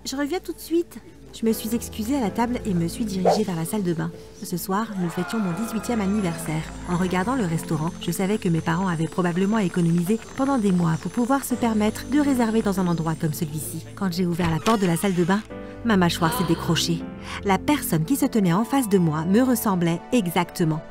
je reviens tout de suite. Je me suis excusée à la table et me suis dirigée vers la salle de bain. Ce soir, nous fêtions mon 18e anniversaire. En regardant le restaurant, je savais que mes parents avaient probablement économisé pendant des mois pour pouvoir se permettre de réserver dans un endroit comme celui-ci. Quand j'ai ouvert la porte de la salle de bain, ma mâchoire s'est décrochée. La personne qui se tenait en face de moi me ressemblait exactement.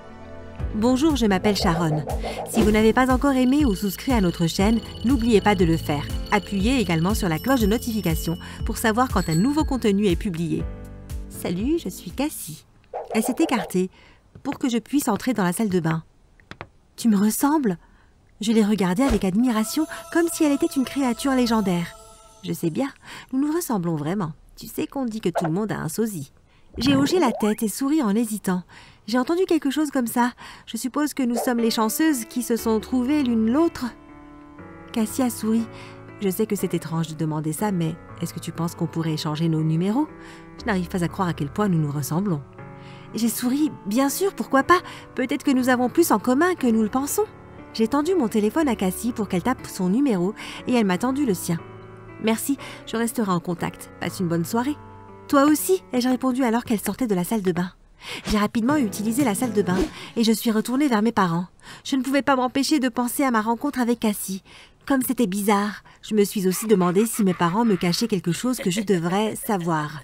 Bonjour, je m'appelle Sharon. Si vous n'avez pas encore aimé ou souscrit à notre chaîne, n'oubliez pas de le faire. Appuyez également sur la cloche de notification pour savoir quand un nouveau contenu est publié. Salut, je suis Cassie. Elle s'est écartée pour que je puisse entrer dans la salle de bain. Tu me ressembles? Je l'ai regardée avec admiration, comme si elle était une créature légendaire. Je sais bien, nous nous ressemblons vraiment. Tu sais qu'on dit que tout le monde a un sosie. J'ai hoché la tête et souri en hésitant. J'ai entendu quelque chose comme ça. Je suppose que nous sommes les chanceuses qui se sont trouvées l'une l'autre. Cassie a souri. Je sais que c'est étrange de demander ça, mais est-ce que tu penses qu'on pourrait échanger nos numéros? Je n'arrive pas à croire à quel point nous nous ressemblons. J'ai souri. Bien sûr, pourquoi pas? Peut-être que nous avons plus en commun que nous le pensons. J'ai tendu mon téléphone à Cassie pour qu'elle tape son numéro et elle m'a tendu le sien. Merci, je resterai en contact. Passe une bonne soirée. Toi aussi, ai-je répondu alors qu'elle sortait de la salle de bain. J'ai rapidement utilisé la salle de bain et je suis retournée vers mes parents. Je ne pouvais pas m'empêcher de penser à ma rencontre avec Cassie. Comme c'était bizarre, je me suis aussi demandé si mes parents me cachaient quelque chose que je devrais savoir.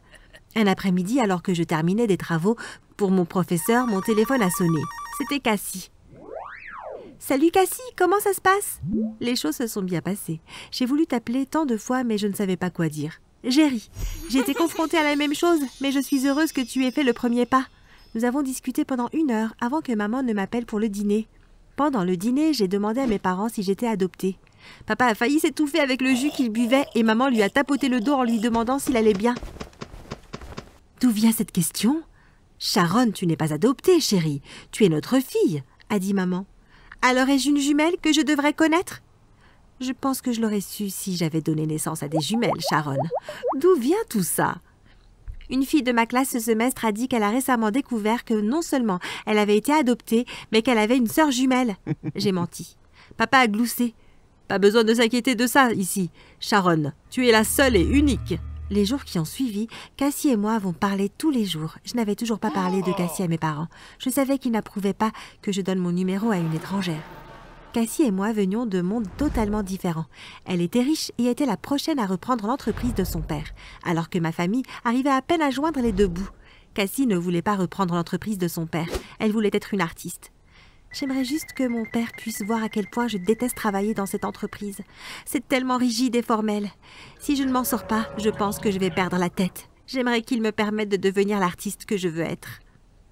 Un après-midi, alors que je terminais des travaux pour mon professeur, mon téléphone a sonné. C'était Cassie. Salut Cassie, comment ça se passe? Les choses se sont bien passées. J'ai voulu t'appeler tant de fois, mais je ne savais pas quoi dire. J'ai ri. J'ai été confrontée à la même chose, mais je suis heureuse que tu aies fait le premier pas. Nous avons discuté pendant 1 heure avant que maman ne m'appelle pour le dîner. Pendant le dîner, j'ai demandé à mes parents si j'étais adoptée. Papa a failli s'étouffer avec le jus qu'il buvait et maman lui a tapoté le dos en lui demandant s'il allait bien. D'où vient cette question? Sharon, tu n'es pas adoptée, chérie. Tu es notre fille, a dit maman. Alors ai-je une jumelle que je devrais connaître? Je pense que je l'aurais su si j'avais donné naissance à des jumelles, Sharon. D'où vient tout ça? Une fille de ma classe ce semestre a dit qu'elle a récemment découvert que non seulement elle avait été adoptée, mais qu'elle avait une sœur jumelle. J'ai menti. Papa a gloussé. Pas besoin de s'inquiéter de ça ici. Sharon, tu es la seule et unique. Les jours qui ont suivi, Cassie et moi avons parlé tous les jours. Je n'avais toujours pas parlé de Cassie à mes parents. Je savais qu'ils n'approuvaient pas que je donne mon numéro à une étrangère. Cassie et moi venions de mondes totalement différents. Elle était riche et était la prochaine à reprendre l'entreprise de son père, alors que ma famille arrivait à peine à joindre les deux bouts. Cassie ne voulait pas reprendre l'entreprise de son père. Elle voulait être une artiste. J'aimerais juste que mon père puisse voir à quel point je déteste travailler dans cette entreprise. C'est tellement rigide et formel. Si je ne m'en sors pas, je pense que je vais perdre la tête. J'aimerais qu'il me permette de devenir l'artiste que je veux être.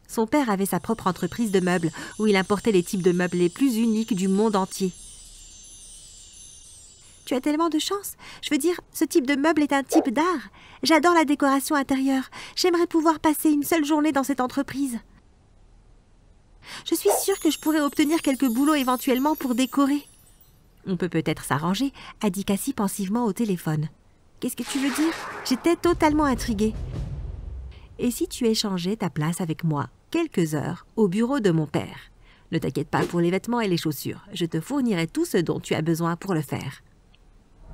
Son père avait sa propre entreprise de meubles, où il importait les types de meubles les plus uniques du monde entier. Tu as tellement de chance. Je veux dire, ce type de meuble est un type d'art. J'adore la décoration intérieure. J'aimerais pouvoir passer une seule journée dans cette entreprise. Je suis sûre que je pourrais obtenir quelques boulots éventuellement pour décorer. On peut peut-être s'arranger, a dit Cassie pensivement au téléphone. Qu'est-ce que tu veux dire? J'étais totalement intriguée. Et si tu échangeais ta place avec moi quelques heures au bureau de mon père? Ne t'inquiète pas pour les vêtements et les chaussures. Je te fournirai tout ce dont tu as besoin pour le faire.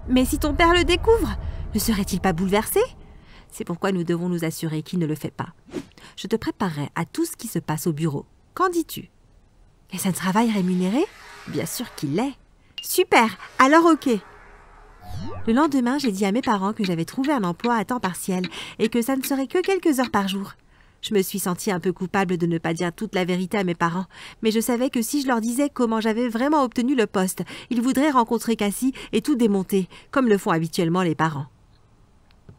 Mais si ton père le découvre, ne serait-il pas bouleversé? C'est pourquoi nous devons nous assurer qu'il ne le fait pas. Je te préparerai à tout ce qui se passe au bureau. Qu'en dis-tu? Est-ce un travail rémunéré? Bien sûr qu'il l'est. Super, alors ok. Le lendemain, j'ai dit à mes parents que j'avais trouvé un emploi à temps partiel et que ça ne serait que quelques heures par jour. Je me suis sentie un peu coupable de ne pas dire toute la vérité à mes parents, mais je savais que si je leur disais comment j'avais vraiment obtenu le poste, ils voudraient rencontrer Cassie et tout démonter, comme le font habituellement les parents.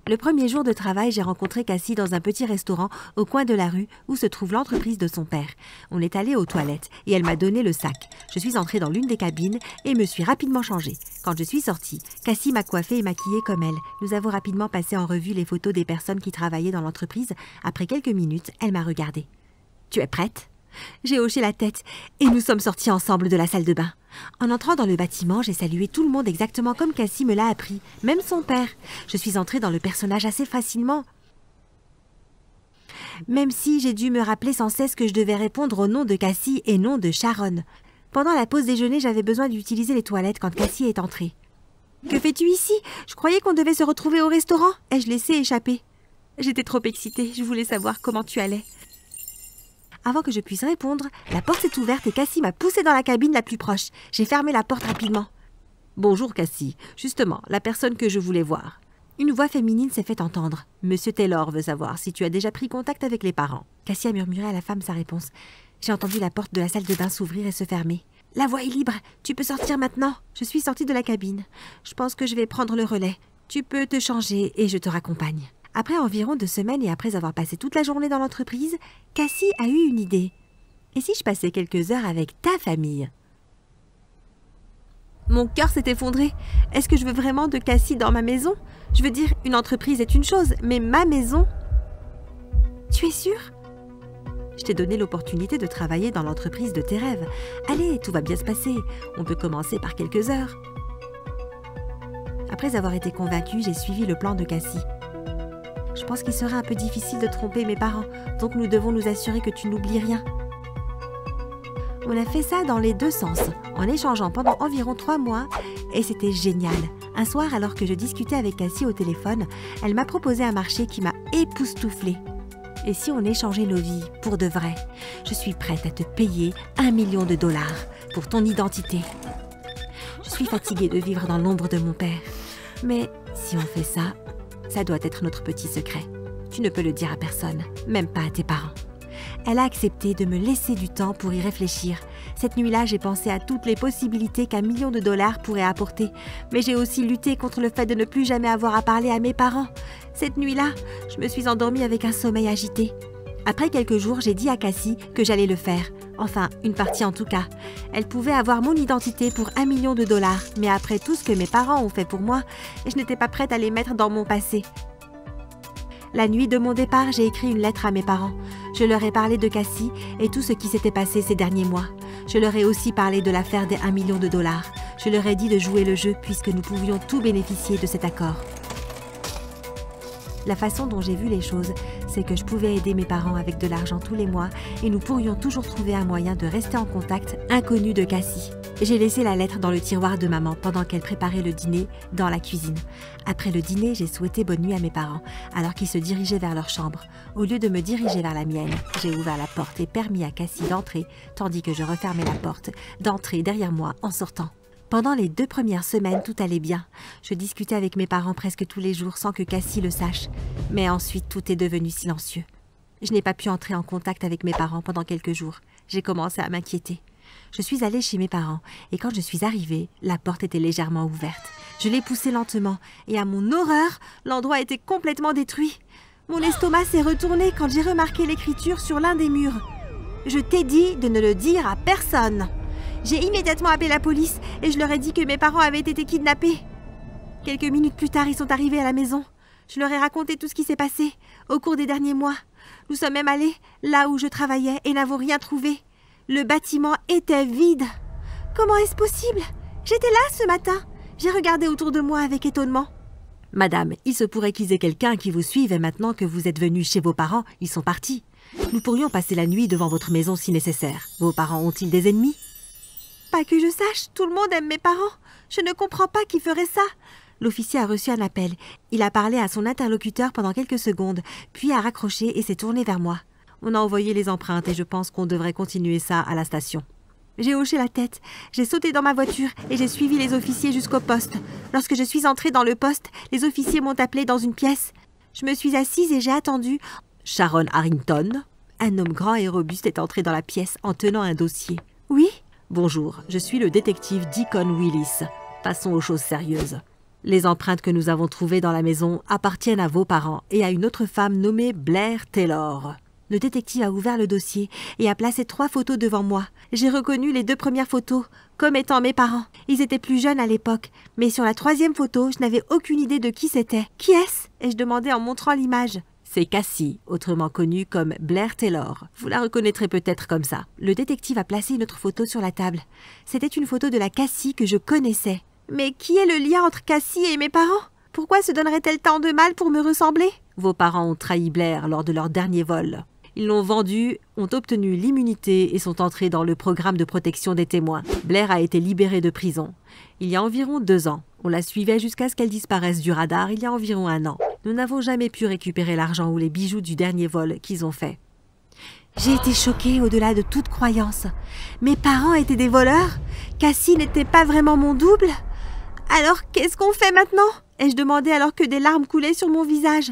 Le premier jour de travail, j'ai rencontré Cassie dans un petit restaurant au coin de la rue où se trouve l'entreprise de son père. On est allé aux toilettes et elle m'a donné le sac. Je suis entrée dans l'une des cabines et me suis rapidement changée. Quand je suis sortie, Cassie m'a coiffée et maquillée comme elle. Nous avons rapidement passé en revue les photos des personnes qui travaillaient dans l'entreprise. Après quelques minutes, elle m'a regardée. « Tu es prête ?» J'ai hoché la tête et nous sommes sortis ensemble de la salle de bain. En entrant dans le bâtiment, j'ai salué tout le monde exactement comme Cassie me l'a appris, même son père. Je suis entrée dans le personnage assez facilement. Même si j'ai dû me rappeler sans cesse que je devais répondre au nom de Cassie et non de Sharon. Pendant la pause déjeuner, j'avais besoin d'utiliser les toilettes quand Cassie est entrée. Que fais-tu ici? Je croyais qu'on devait se retrouver au restaurant. Ai-je laissé échapper? J'étais trop excitée, je voulais savoir comment tu allais. Avant que je puisse répondre, la porte s'est ouverte et Cassie m'a poussée dans la cabine la plus proche. J'ai fermé la porte rapidement. Bonjour Cassie, justement, la personne que je voulais voir. Une voix féminine s'est fait entendre. Monsieur Taylor veut savoir si tu as déjà pris contact avec les parents. Cassie a murmuré à la femme sa réponse. J'ai entendu la porte de la salle de bain s'ouvrir et se fermer. La voie est libre, tu peux sortir maintenant. Je suis sortie de la cabine. Je pense que je vais prendre le relais. Tu peux te changer et je te raccompagne. Après environ 2 semaines et après avoir passé toute la journée dans l'entreprise, Cassie a eu une idée. Et si je passais quelques heures avec ta famille? Mon cœur s'est effondré. Est-ce que je veux vraiment de Cassie dans ma maison? Je veux dire, une entreprise est une chose, mais ma maison? Tu es sûre? Je t'ai donné l'opportunité de travailler dans l'entreprise de tes rêves. Allez, tout va bien se passer. On peut commencer par quelques heures. Après avoir été convaincue, j'ai suivi le plan de Cassie. Je pense qu'il serait un peu difficile de tromper mes parents, donc nous devons nous assurer que tu n'oublies rien. On a fait ça dans les 2 sens, en échangeant pendant environ 3 mois, et c'était génial. Un soir, alors que je discutais avec Cassie au téléphone, elle m'a proposé un marché qui m'a époustouflée. Et si on échangeait nos vies pour de vrai? Je suis prête à te payer $1 million pour ton identité. Je suis fatiguée de vivre dans l'ombre de mon père. Mais si on fait ça, ça doit être notre petit secret. Tu ne peux le dire à personne, même pas à tes parents. Elle a accepté de me laisser du temps pour y réfléchir. Cette nuit-là, j'ai pensé à toutes les possibilités qu'1 million pourrait apporter. Mais j'ai aussi lutté contre le fait de ne plus jamais avoir à parler à mes parents. Cette nuit-là, je me suis endormie avec un sommeil agité. Après quelques jours, j'ai dit à Cassie que j'allais le faire. Enfin, une partie en tout cas. Elle pouvait avoir mon identité pour $1 million. Mais après tout ce que mes parents ont fait pour moi, je n'étais pas prête à les mettre dans mon passé. La nuit de mon départ, j'ai écrit une lettre à mes parents. Je leur ai parlé de Cassie et tout ce qui s'était passé ces derniers mois. Je leur ai aussi parlé de l'affaire des $1 million. Je leur ai dit de jouer le jeu puisque nous pouvions tout bénéficier de cet accord. La façon dont j'ai vu les choses, c'est que je pouvais aider mes parents avec de l'argent tous les mois et nous pourrions toujours trouver un moyen de rester en contact inconnu de Cassie. J'ai laissé la lettre dans le tiroir de maman pendant qu'elle préparait le dîner dans la cuisine. Après le dîner, j'ai souhaité bonne nuit à mes parents alors qu'ils se dirigeaient vers leur chambre. Au lieu de me diriger vers la mienne, j'ai ouvert la porte et permis à Cassie d'entrer tandis que je refermais la porte, d'entrer derrière moi en sortant. Pendant les 2 premières semaines, tout allait bien. Je discutais avec mes parents presque tous les jours sans que Cassie le sache. Mais ensuite, tout est devenu silencieux. Je n'ai pas pu entrer en contact avec mes parents pendant quelques jours. J'ai commencé à m'inquiéter. Je suis allée chez mes parents et quand je suis arrivée, la porte était légèrement ouverte. Je l'ai poussée lentement et à mon horreur, l'endroit était complètement détruit. Mon estomac s'est retourné quand j'ai remarqué l'écriture sur l'un des murs. « Je t'ai dit de ne le dire à personne !» J'ai immédiatement appelé la police et je leur ai dit que mes parents avaient été kidnappés. Quelques minutes plus tard, ils sont arrivés à la maison. Je leur ai raconté tout ce qui s'est passé au cours des derniers mois. Nous sommes même allés là où je travaillais et n'avons rien trouvé. Le bâtiment était vide. Comment est-ce possible? J'étais là ce matin. J'ai regardé autour de moi avec étonnement. Madame, il se pourrait qu'ils aient quelqu'un qui vous suive et maintenant que vous êtes venue chez vos parents, ils sont partis. Nous pourrions passer la nuit devant votre maison si nécessaire. Vos parents ont-ils des ennemis? Pas que je sache, tout le monde aime mes parents. Je ne comprends pas qui ferait ça. L'officier a reçu un appel. Il a parlé à son interlocuteur pendant quelques secondes, puis a raccroché et s'est tourné vers moi. On a envoyé les empreintes et je pense qu'on devrait continuer ça à la station. J'ai hoché la tête, j'ai sauté dans ma voiture et j'ai suivi les officiers jusqu'au poste. Lorsque je suis entrée dans le poste, les officiers m'ont appelée dans une pièce. Je me suis assise et j'ai attendu. Sharon Harrington, un homme grand et robuste, est entré dans la pièce en tenant un dossier. Oui? Bonjour, je suis le détective Deacon Willis. Passons aux choses sérieuses. Les empreintes que nous avons trouvées dans la maison appartiennent à vos parents et à une autre femme nommée Blair Taylor. Le détective a ouvert le dossier et a placé 3 photos devant moi. J'ai reconnu les 2 premières photos comme étant mes parents. Ils étaient plus jeunes à l'époque, mais sur la 3e photo, je n'avais aucune idée de qui c'était. « Qui est-ce » ai-je demandé en montrant l'image. C'est Cassie, autrement connue comme Blair Taylor. Vous la reconnaîtrez peut-être comme ça. Le détective a placé une autre photo sur la table. C'était une photo de la Cassie que je connaissais. Mais qui est le lien entre Cassie et mes parents? Pourquoi se donnerait-elle tant de mal pour me ressembler? Vos parents ont trahi Blair lors de leur dernier vol. Ils l'ont vendu, ont obtenu l'immunité et sont entrés dans le programme de protection des témoins. Blair a été libérée de prison il y a environ 2 ans. On la suivait jusqu'à ce qu'elle disparaisse du radar il y a environ 1 an. Nous n'avons jamais pu récupérer l'argent ou les bijoux du dernier vol qu'ils ont fait. J'ai été choquée au-delà de toute croyance. Mes parents étaient des voleurs? Cassie n'était pas vraiment mon double? Alors qu'est-ce qu'on fait maintenant? Ai-je demandé alors que des larmes coulaient sur mon visage.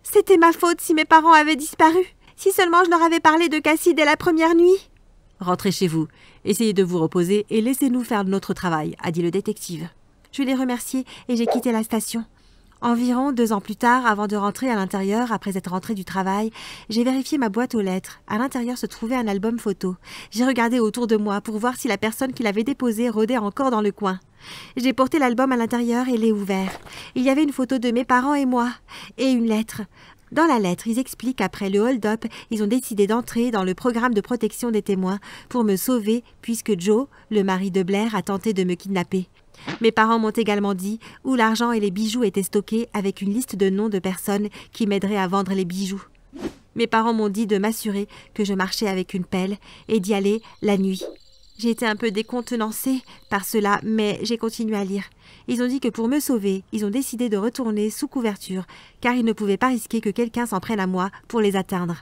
C'était ma faute si mes parents avaient disparu. Si seulement je leur avais parlé de Cassie dès la première nuit. Rentrez chez vous, essayez de vous reposer et laissez-nous faire notre travail, a dit le détective. Je l'ai remercié et j'ai quitté la station. Environ 2 ans plus tard, avant de rentrer à l'intérieur, après être rentrée du travail, j'ai vérifié ma boîte aux lettres. À l'intérieur se trouvait un album photo. J'ai regardé autour de moi pour voir si la personne qui l'avait déposé rôdait encore dans le coin. J'ai porté l'album à l'intérieur et l'ai ouvert. Il y avait une photo de mes parents et moi, et une lettre. Dans la lettre, ils expliquent qu'après le hold-up, ils ont décidé d'entrer dans le programme de protection des témoins pour me sauver puisque Joe, le mari de Blair, a tenté de me kidnapper. Mes parents m'ont également dit où l'argent et les bijoux étaient stockés avec une liste de noms de personnes qui m'aideraient à vendre les bijoux. Mes parents m'ont dit de m'assurer que je marchais avec une pelle et d'y aller la nuit. J'ai été un peu décontenancée par cela, mais j'ai continué à lire. Ils ont dit que pour me sauver, ils ont décidé de retourner sous couverture, car ils ne pouvaient pas risquer que quelqu'un s'en prenne à moi pour les atteindre.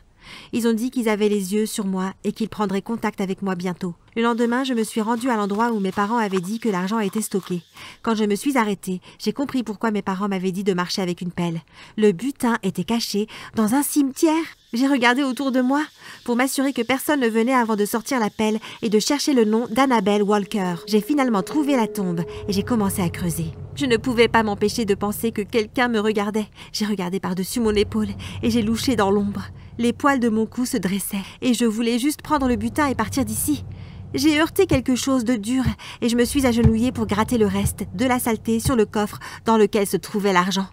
Ils ont dit qu'ils avaient les yeux sur moi et qu'ils prendraient contact avec moi bientôt. Le lendemain, je me suis rendue à l'endroit où mes parents avaient dit que l'argent était stocké. Quand je me suis arrêtée, j'ai compris pourquoi mes parents m'avaient dit de marcher avec une pelle. Le butin était caché dans un cimetière. J'ai regardé autour de moi pour m'assurer que personne ne venait avant de sortir la pelle et de chercher le nom d'Annabelle Walker. J'ai finalement trouvé la tombe et j'ai commencé à creuser. Je ne pouvais pas m'empêcher de penser que quelqu'un me regardait. J'ai regardé par-dessus mon épaule et j'ai louché dans l'ombre. Les poils de mon cou se dressaient et je voulais juste prendre le butin et partir d'ici. J'ai heurté quelque chose de dur et je me suis agenouillée pour gratter le reste de la saleté sur le coffre dans lequel se trouvait l'argent.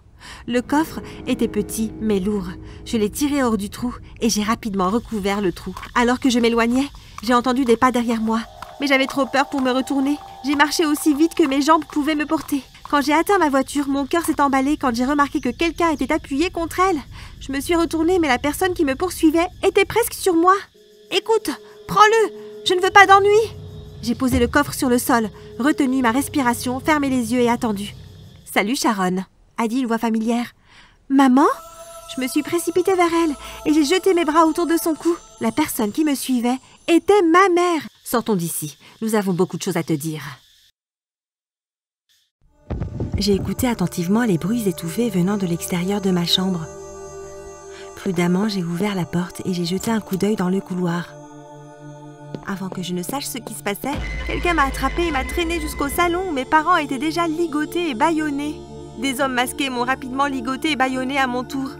Le coffre était petit mais lourd. Je l'ai tiré hors du trou et j'ai rapidement recouvert le trou. Alors que je m'éloignais, j'ai entendu des pas derrière moi. Mais j'avais trop peur pour me retourner. J'ai marché aussi vite que mes jambes pouvaient me porter. Quand j'ai atteint ma voiture, mon cœur s'est emballé quand j'ai remarqué que quelqu'un était appuyé contre elle. Je me suis retournée, mais la personne qui me poursuivait était presque sur moi. « Écoute, prends-le! Je ne veux pas d'ennui !» J'ai posé le coffre sur le sol, retenu ma respiration, fermé les yeux et attendu. « Salut Sharon !» a dit une voix familière. « Maman ?» Je me suis précipitée vers elle et j'ai jeté mes bras autour de son cou. La personne qui me suivait était ma mère. « Sortons d'ici, nous avons beaucoup de choses à te dire. » J'ai écouté attentivement les bruits étouffés venant de l'extérieur de ma chambre. Prudemment, j'ai ouvert la porte et j'ai jeté un coup d'œil dans le couloir. Avant que je ne sache ce qui se passait, quelqu'un m'a attrapée et m'a traînée jusqu'au salon où mes parents étaient déjà ligotés et bâillonnés. Des hommes masqués m'ont rapidement ligoté et bâillonné à mon tour.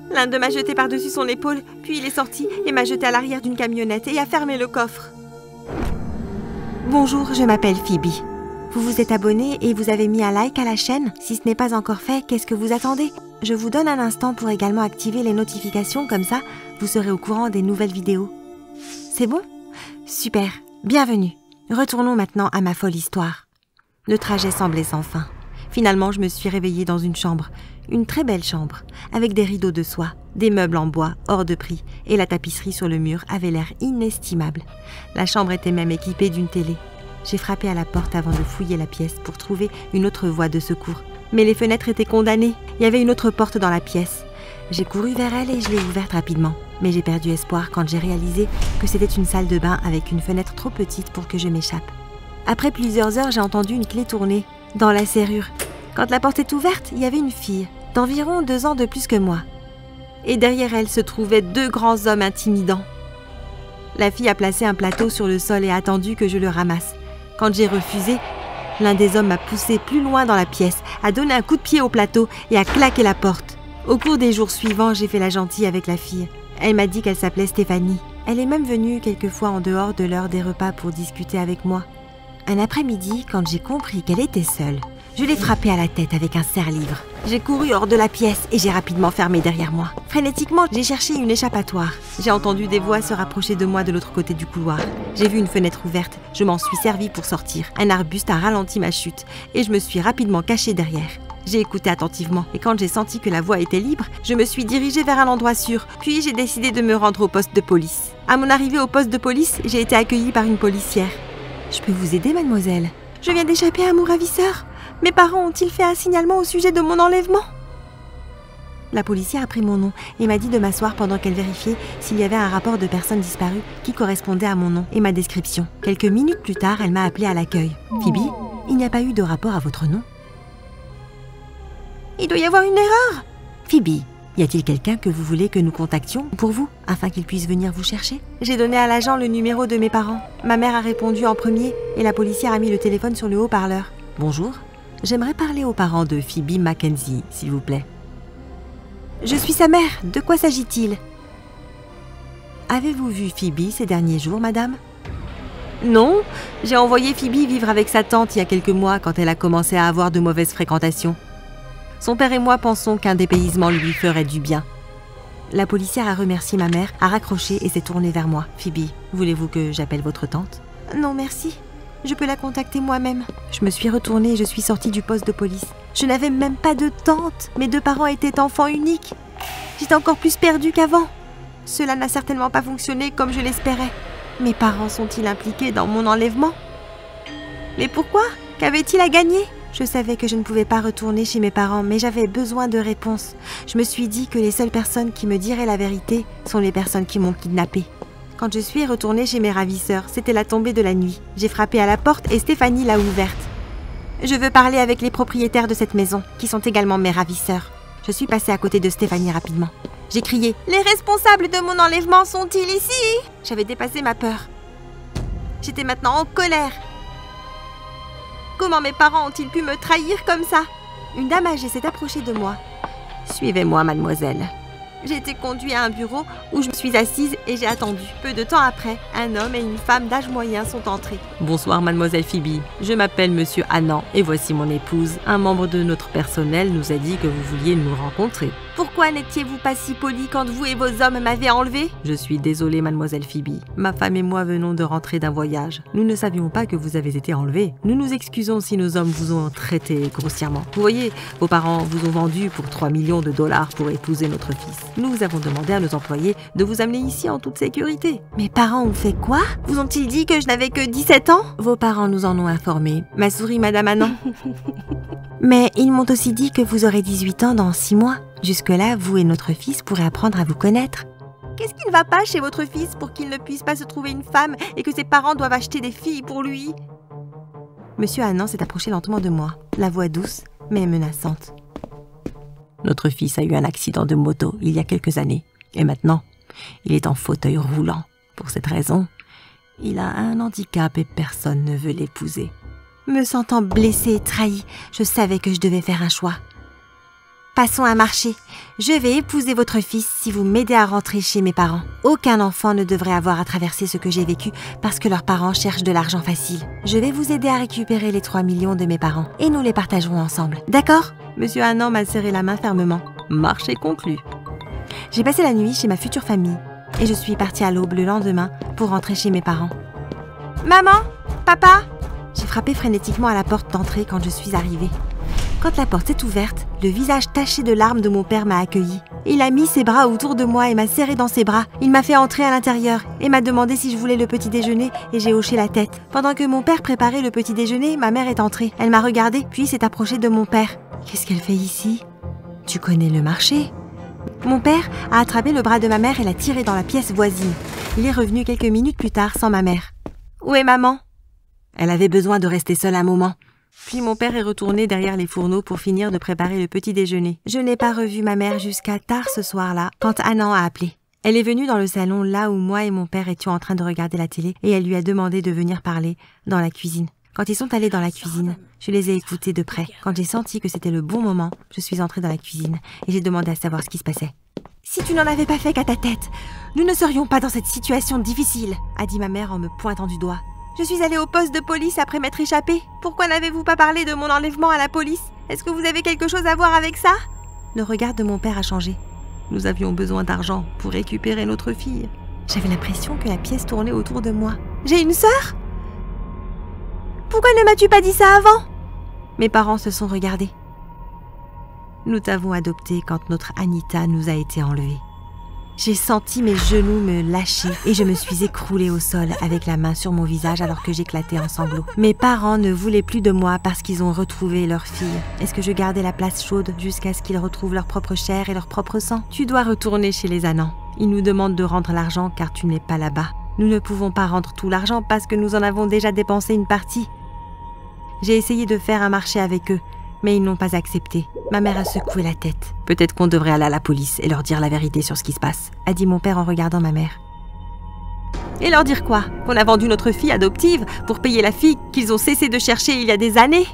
L'un d'eux m'a jeté par-dessus son épaule, puis il est sorti et m'a jeté à l'arrière d'une camionnette et a fermé le coffre. Bonjour, je m'appelle Phoebe. Vous vous êtes abonné et vous avez mis un like à la chaîne? Si ce n'est pas encore fait, qu'est-ce que vous attendez? Je vous donne un instant pour également activer les notifications, comme ça, vous serez au courant des nouvelles vidéos. C'est bon? Super, bienvenue. Retournons maintenant à ma folle histoire. Le trajet semblait sans fin. Finalement, je me suis réveillée dans une chambre, une très belle chambre, avec des rideaux de soie, des meubles en bois hors de prix, et la tapisserie sur le mur avait l'air inestimable. La chambre était même équipée d'une télé. J'ai frappé à la porte avant de fouiller la pièce pour trouver une autre voie de secours. Mais les fenêtres étaient condamnées. Il y avait une autre porte dans la pièce. J'ai couru vers elle et je l'ai ouverte rapidement. Mais j'ai perdu espoir quand j'ai réalisé que c'était une salle de bain avec une fenêtre trop petite pour que je m'échappe. Après plusieurs heures, j'ai entendu une clé tourner dans la serrure. Quand la porte est ouverte, il y avait une fille d'environ 2 ans de plus que moi. Et derrière elle se trouvaient 2 grands hommes intimidants. La fille a placé un plateau sur le sol et a attendu que je le ramasse. Quand j'ai refusé, l'un des hommes m'a poussé plus loin dans la pièce, a donné un coup de pied au plateau et a claqué la porte. Au cours des jours suivants, j'ai fait la gentille avec la fille. Elle m'a dit qu'elle s'appelait Stéphanie. Elle est même venue quelquefois en dehors de l'heure des repas pour discuter avec moi. Un après-midi, quand j'ai compris qu'elle était seule, je l'ai frappée à la tête avec un serre-livre. J'ai couru hors de la pièce et j'ai rapidement fermé derrière moi. Frénétiquement, j'ai cherché une échappatoire. J'ai entendu des voix se rapprocher de moi de l'autre côté du couloir. J'ai vu une fenêtre ouverte, je m'en suis servi pour sortir. Un arbuste a ralenti ma chute et je me suis rapidement cachée derrière. J'ai écouté attentivement et quand j'ai senti que la voie était libre, je me suis dirigée vers un endroit sûr. Puis j'ai décidé de me rendre au poste de police. À mon arrivée au poste de police, j'ai été accueillie par une policière. « Je peux vous aider, mademoiselle ? Je viens d'échapper à mon ravisseur. Mes parents ont-ils fait un signalement au sujet de mon enlèvement ?» La policière a pris mon nom et m'a dit de m'asseoir pendant qu'elle vérifiait s'il y avait un rapport de personnes disparues qui correspondait à mon nom et ma description. Quelques minutes plus tard, elle m'a appelée à l'accueil. « Phoebe, il n'y a pas eu de rapport à votre nom ? » « Il doit y avoir une erreur !»« Phoebe, y a-t-il quelqu'un que vous voulez que nous contactions pour vous, afin qu'il puisse venir vous chercher ?» J'ai donné à l'agent le numéro de mes parents. Ma mère a répondu en premier et la policière a mis le téléphone sur le haut-parleur. « Bonjour, j'aimerais parler aux parents de Phoebe Mackenzie, s'il vous plaît. » « Je suis sa mère, de quoi s'agit-il » ? « Avez-vous vu Phoebe ces derniers jours, madame ?»« Non, j'ai envoyé Phoebe vivre avec sa tante il y a quelques mois quand elle a commencé à avoir de mauvaises fréquentations. Son père et moi pensons qu'un dépaysement lui ferait du bien. » La policière a remercié ma mère, a raccroché et s'est tournée vers moi. « Phoebe, voulez-vous que j'appelle votre tante ?»« Non, merci. Je peux la contacter moi-même. » Je me suis retournée et je suis sortie du poste de police. Je n'avais même pas de tante. Mes deux parents étaient enfants uniques. J'étais encore plus perdue qu'avant. Cela n'a certainement pas fonctionné comme je l'espérais. Mes parents sont-ils impliqués dans mon enlèvement? Mais pourquoi? Qu'avaient-ils à gagner? Je savais que je ne pouvais pas retourner chez mes parents, mais j'avais besoin de réponses. Je me suis dit que les seules personnes qui me diraient la vérité sont les personnes qui m'ont kidnappée. Quand je suis retournée chez mes ravisseurs, c'était la tombée de la nuit. J'ai frappé à la porte et Stéphanie l'a ouverte. Je veux parler avec les propriétaires de cette maison, qui sont également mes ravisseurs. Je suis passée à côté de Stéphanie rapidement. J'ai crié « Les responsables de mon enlèvement sont-ils ici ?» J'avais dépassé ma peur. J'étais maintenant en colère. Comment mes parents ont-ils pu me trahir comme ça? Une dame âgée s'est approchée de moi. « Suivez-moi, mademoiselle. » J'ai été conduite à un bureau où je me suis assise et j'ai attendu. Peu de temps après, un homme et une femme d'âge moyen sont entrés. « Bonsoir, mademoiselle Phoebe. Je m'appelle monsieur Annan et voici mon épouse. Un membre de notre personnel nous a dit que vous vouliez nous rencontrer. » Pourquoi n'étiez-vous pas si poli quand vous et vos hommes m'avez enlevé? Je suis désolée, mademoiselle Phoebe. Ma femme et moi venons de rentrer d'un voyage. Nous ne savions pas que vous avez été enlevée. Nous nous excusons si nos hommes vous ont traité grossièrement. Vous voyez, vos parents vous ont vendu pour 3 millions de dollars pour épouser notre fils. Nous vous avons demandé à nos employés de vous amener ici en toute sécurité. Mes parents ont fait quoi? Vous ont-ils dit que je n'avais que 17 ans? Vos parents nous en ont informés. Ma souris, madame Annan. Mais ils m'ont aussi dit que vous aurez 18 ans dans 6 mois. Jusque-là, vous et notre fils pourrez apprendre à vous connaître. Qu'est-ce qui ne va pas chez votre fils pour qu'il ne puisse pas se trouver une femme et que ses parents doivent acheter des filles pour lui? Monsieur Annan s'est approché lentement de moi, la voix douce mais menaçante. Notre fils a eu un accident de moto il y a quelques années et maintenant, il est en fauteuil roulant. Pour cette raison, il a un handicap et personne ne veut l'épouser. Me sentant blessée et trahie, je savais que je devais faire un choix. Passons à marcher. Je vais épouser votre fils si vous m'aidez à rentrer chez mes parents. Aucun enfant ne devrait avoir à traverser ce que j'ai vécu parce que leurs parents cherchent de l'argent facile. Je vais vous aider à récupérer les 3 millions de mes parents et nous les partagerons ensemble. D'accord? Monsieur Annan m'a serré la main fermement. Marché conclu. J'ai passé la nuit chez ma future famille et je suis partie à l'aube le lendemain pour rentrer chez mes parents. Maman? Papa? J'ai frappé frénétiquement à la porte d'entrée quand je suis arrivée. Quand la porte s'est ouverte, le visage taché de larmes de mon père m'a accueillie. Il a mis ses bras autour de moi et m'a serré dans ses bras. Il m'a fait entrer à l'intérieur et m'a demandé si je voulais le petit déjeuner et j'ai hoché la tête. Pendant que mon père préparait le petit déjeuner, ma mère est entrée. Elle m'a regardée puis s'est approchée de mon père. « Qu'est-ce qu'elle fait ici? Tu connais le marché ?» Mon père a attrapé le bras de ma mère et l'a tiré dans la pièce voisine. Il est revenu quelques minutes plus tard sans ma mère. « Où est maman ?» Elle avait besoin de rester seule un moment. Puis mon père est retourné derrière les fourneaux pour finir de préparer le petit déjeuner. Je n'ai pas revu ma mère jusqu'à tard ce soir-là, quand Annan a appelé. Elle est venue dans le salon là où moi et mon père étions en train de regarder la télé et elle lui a demandé de venir parler dans la cuisine. Quand ils sont allés dans la cuisine, je les ai écoutés de près. Quand j'ai senti que c'était le bon moment, je suis entrée dans la cuisine et j'ai demandé à savoir ce qui se passait. « Si tu n'en avais pas fait qu'à ta tête, nous ne serions pas dans cette situation difficile », a dit ma mère en me pointant du doigt. Je suis allée au poste de police après m'être échappée. Pourquoi n'avez-vous pas parlé de mon enlèvement à la police? Est-ce que vous avez quelque chose à voir avec ça? Le regard de mon père a changé. Nous avions besoin d'argent pour récupérer notre fille. J'avais l'impression que la pièce tournait autour de moi. J'ai une sœur? Pourquoi ne m'as-tu pas dit ça avant? Mes parents se sont regardés. Nous t'avons adopté quand notre Anita nous a été enlevée. » J'ai senti mes genoux me lâcher et je me suis écroulée au sol avec la main sur mon visage alors que j'éclatais en sanglots. Mes parents ne voulaient plus de moi parce qu'ils ont retrouvé leur fille. Est-ce que je gardais la place chaude jusqu'à ce qu'ils retrouvent leur propre chair et leur propre sang? Tu dois retourner chez les Anans. Ils nous demandent de rendre l'argent car tu n'es pas là-bas. Nous ne pouvons pas rendre tout l'argent parce que nous en avons déjà dépensé une partie. J'ai essayé de faire un marché avec eux, mais ils n'ont pas accepté. Ma mère a secoué la tête. « Peut-être qu'on devrait aller à la police et leur dire la vérité sur ce qui se passe », a dit mon père en regardant ma mère. « Et leur dire quoi? Qu'on a vendu notre fille adoptive pour payer la fille qu'ils ont cessé de chercher il y a des années?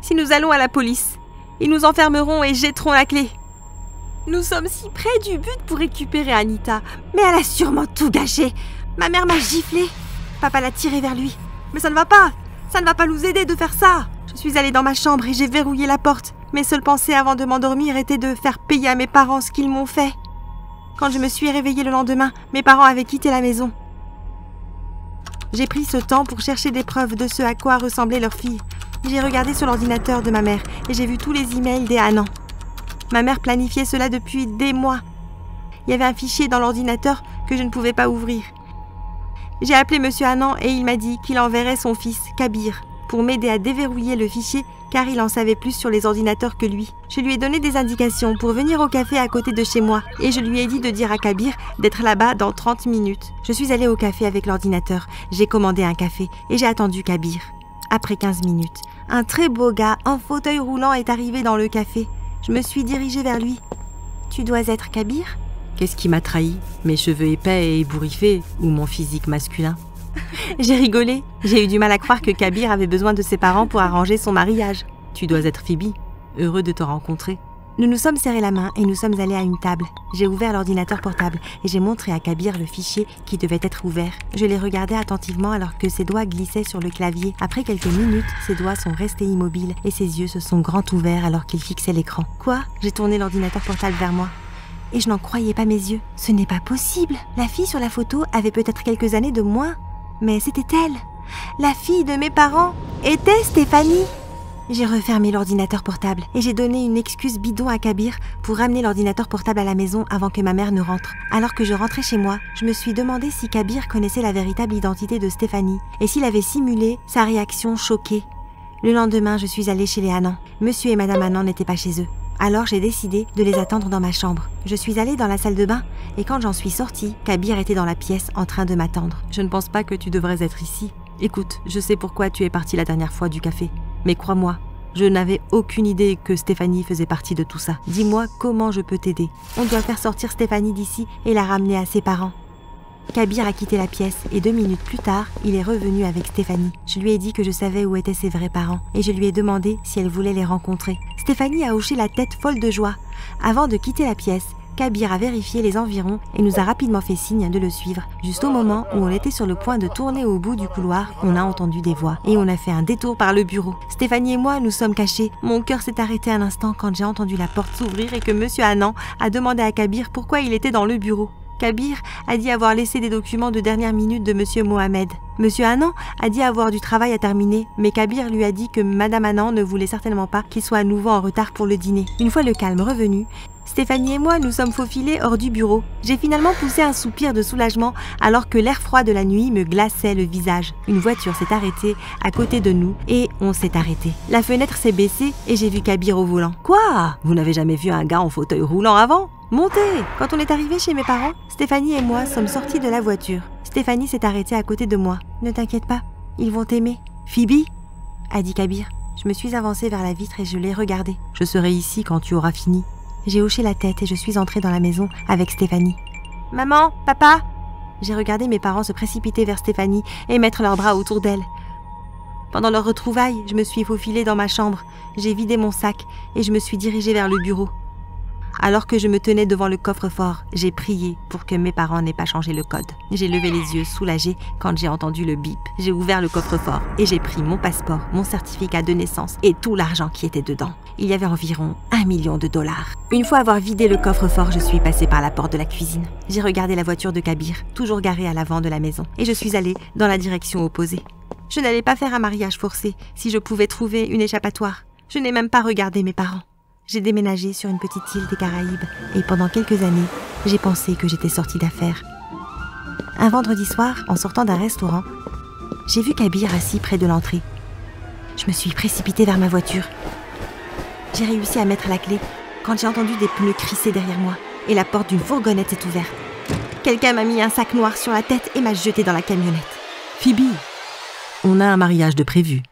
Si nous allons à la police, ils nous enfermeront et jetteront la clé. Nous sommes si près du but pour récupérer Anita, mais elle a sûrement tout gâché. Ma mère m'a giflé. Papa l'a tirée vers lui. Mais ça ne va pas. Ça ne va pas nous aider de faire ça. Je suis allée dans ma chambre et j'ai verrouillé la porte. Mes seules pensées avant de m'endormir étaient de faire payer à mes parents ce qu'ils m'ont fait. Quand je me suis réveillée le lendemain, mes parents avaient quitté la maison. J'ai pris ce temps pour chercher des preuves de ce à quoi ressemblait leur fille. J'ai regardé sur l'ordinateur de ma mère et j'ai vu tous les emails des Anans. Ma mère planifiait cela depuis des mois. Il y avait un fichier dans l'ordinateur que je ne pouvais pas ouvrir. J'ai appelé Monsieur Annan et il m'a dit qu'il enverrait son fils, Kabir, pour m'aider à déverrouiller le fichier car il en savait plus sur les ordinateurs que lui. Je lui ai donné des indications pour venir au café à côté de chez moi et je lui ai dit de dire à Kabir d'être là-bas dans 30 minutes. Je suis allée au café avec l'ordinateur, j'ai commandé un café et j'ai attendu Kabir. Après 15 minutes, un très beau gars en fauteuil roulant est arrivé dans le café. Je me suis dirigée vers lui. « Tu dois être Kabir ?» Qu'est-ce qui m'a trahi? Mes cheveux épais et ébouriffés ou mon physique masculin? J'ai rigolé. J'ai eu du mal à croire que Kabir avait besoin de ses parents pour arranger son mariage. Tu dois être Phoebe. Heureux de te rencontrer. Nous nous sommes serrés la main et nous sommes allés à une table. J'ai ouvert l'ordinateur portable et j'ai montré à Kabir le fichier qui devait être ouvert. Je l'ai regardé attentivement alors que ses doigts glissaient sur le clavier. Après quelques minutes, ses doigts sont restés immobiles et ses yeux se sont grands ouverts alors qu'il fixait l'écran. Quoi? J'ai tourné l'ordinateur portable vers moi. Et je n'en croyais pas mes yeux. Ce n'est pas possible. La fille sur la photo avait peut-être quelques années de moins. Mais c'était elle. La fille de mes parents était Stéphanie. J'ai refermé l'ordinateur portable et j'ai donné une excuse bidon à Kabir pour ramener l'ordinateur portable à la maison avant que ma mère ne rentre. Alors que je rentrais chez moi, je me suis demandé si Kabir connaissait la véritable identité de Stéphanie et s'il avait simulé sa réaction choquée. Le lendemain, je suis allée chez les Annan. Monsieur et Madame Annan n'étaient pas chez eux. Alors j'ai décidé de les attendre dans ma chambre. Je suis allée dans la salle de bain et quand j'en suis sortie, Kabir était dans la pièce en train de m'attendre. Je ne pense pas que tu devrais être ici. Écoute, je sais pourquoi tu es partie la dernière fois du café. Mais crois-moi, je n'avais aucune idée que Stéphanie faisait partie de tout ça. Dis-moi comment je peux t'aider. On doit faire sortir Stéphanie d'ici et la ramener à ses parents. Kabir a quitté la pièce et 2 minutes plus tard, il est revenu avec Stéphanie. Je lui ai dit que je savais où étaient ses vrais parents et je lui ai demandé si elle voulait les rencontrer. Stéphanie a hoché la tête folle de joie. Avant de quitter la pièce, Kabir a vérifié les environs et nous a rapidement fait signe de le suivre. Juste au moment où on était sur le point de tourner au bout du couloir, on a entendu des voix et on a fait un détour par le bureau. Stéphanie et moi nous sommes cachés. Mon cœur s'est arrêté un instant quand j'ai entendu la porte s'ouvrir et que Monsieur Annan a demandé à Kabir pourquoi il était dans le bureau. Kabir a dit avoir laissé des documents de dernière minute de Monsieur Mohamed. Monsieur Annan a dit avoir du travail à terminer, mais Kabir lui a dit que Madame Annan ne voulait certainement pas qu'il soit à nouveau en retard pour le dîner. Une fois le calme revenu, Stéphanie et moi nous sommes faufilés hors du bureau. J'ai finalement poussé un soupir de soulagement alors que l'air froid de la nuit me glaçait le visage. Une voiture s'est arrêtée à côté de nous et on s'est arrêté. La fenêtre s'est baissée et j'ai vu Kabir au volant. Quoi? Vous n'avez jamais vu un gars en fauteuil roulant avant? Montez! Quand on est arrivé chez mes parents, Stéphanie et moi sommes sortis de la voiture. Stéphanie s'est arrêtée à côté de moi. Ne t'inquiète pas, ils vont t'aimer. Phoebe? A dit Kabir. Je me suis avancée vers la vitre et je l'ai regardé. Je serai ici quand tu auras fini. J'ai hoché la tête et je suis entrée dans la maison avec Stéphanie. Maman, papa? J'ai regardé mes parents se précipiter vers Stéphanie et mettre leurs bras autour d'elle. Pendant leur retrouvaille, je me suis faufilée dans ma chambre. J'ai vidé mon sac et je me suis dirigée vers le bureau. Alors que je me tenais devant le coffre-fort, j'ai prié pour que mes parents n'aient pas changé le code. J'ai levé les yeux soulagée quand j'ai entendu le bip. J'ai ouvert le coffre-fort et j'ai pris mon passeport, mon certificat de naissance et tout l'argent qui était dedans. Il y avait environ $1 million. Une fois avoir vidé le coffre-fort, je suis passée par la porte de la cuisine. J'ai regardé la voiture de Kabir, toujours garée à l'avant de la maison, et je suis allée dans la direction opposée. Je n'allais pas faire un mariage forcé si je pouvais trouver une échappatoire. Je n'ai même pas regardé mes parents. J'ai déménagé sur une petite île des Caraïbes et pendant quelques années, j'ai pensé que j'étais sortie d'affaires. Un vendredi soir, en sortant d'un restaurant, j'ai vu Kabir assis près de l'entrée. Je me suis précipitée vers ma voiture. J'ai réussi à mettre la clé quand j'ai entendu des pneus crisser derrière moi et la porte d'une fourgonnette s'est ouverte. Quelqu'un m'a mis un sac noir sur la tête et m'a jetée dans la camionnette. Phoebe, on a un mariage de prévu.